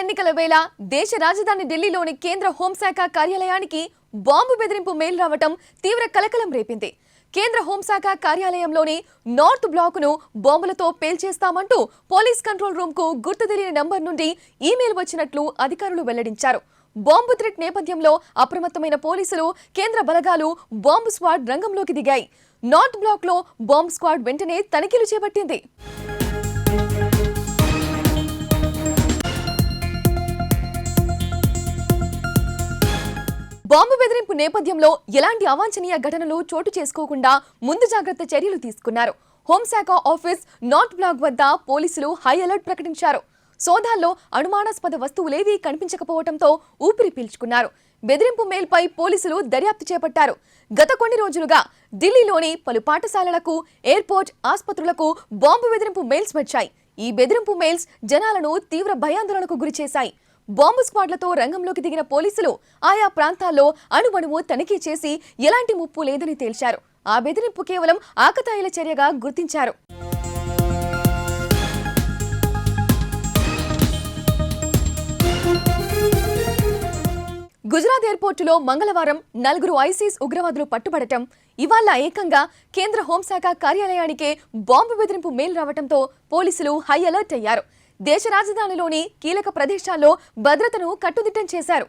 ఎన్నికల వేళ దేశ రాజధాని ఢిల్లీలోని కేంద్ర హోంశాఖ కార్యాలయానికి బాంబు బెదిరింపు మెయిల్ రావటం తీవ్ర కలకలం రేపింది. కేంద్ర హోంశాఖ కార్యాలయంలోని నార్త్ బ్లాక్ను బాంబులతో పేల్చేస్తామంటూ పోలీస్ కంట్రోల్ రూమ్కు గుర్తు తెలియని నంబర్ నుండి ఈమెయిల్ వచ్చినట్లు అధికారులు వెల్లడించారు. బాంబు థ్రెట్ నేపథ్యంలో అప్రమత్తమైన పోలీసులు, కేంద్ర బలగాలు, బాంబు స్క్వాడ్ రంగంలోకి దిగాయి. నార్త్ బ్లాక్లో బాంబు స్క్వాడ్ వెంటనే తనిఖీలు చేపట్టింది. బాంబు బెదిరింపు నేపథ్యంలో ఎలాంటి అవాంఛనీయ ఘటనలు చోటు చేసుకోకుండా ముందు జాగ్రత్త చర్యలు తీసుకున్నారు. హోంశాఖ ఆఫీస్ నార్త్ బ్లాక్ వద్ద పోలీసులు హై అలర్ట్ ప్రకటించారు. సోదాల్లో అనుమానాస్పద వస్తువులేవీ కనిపించకపోవడంతో ఊపిరి పీల్చుకున్నారు. బెదిరింపు మెయిల్పై పోలీసులు దర్యాప్తు చేపట్టారు. గత కొన్ని రోజులుగా ఢిల్లీలోని పలు పాఠశాలలకు, ఎయిర్పోర్ట్, ఆసుపత్రులకు బాంబు బెదిరింపు మెయిల్స్ వచ్చాయి. ఈ బెదిరింపు మెయిల్స్ జనాలను తీవ్ర భయాందోళనకు గురిచేశాయి. బాంబు స్క్వాడ్లతో రంగంలోకి దిగిన పోలీసులు ఆయా ప్రాంతాల్లో అణువణువు తనిఖీ చేసి ఎలాంటి ముప్పు లేదని తేల్చారు. ఆ బెదిరింపు కేవలం ఆకతాయిల చర్యగా గుర్తించారు. గుజరాత్ ఎయిర్పోర్టులో మంగళవారం 4 ఐసిస్ ఉగ్రవాదులు పట్టుబడటం, ఇవాళ ఏకంగా కేంద్ర హోంశాఖ కార్యాలయానికే బాంబు బెదిరింపు మెయిల్ రావడంతో పోలీసులు హై అలర్ట్ అయ్యారు. దేశ రాజధానిలోని కీలక ప్రదేశాల్లో భద్రతను కట్టుదిట్టం చేశారు.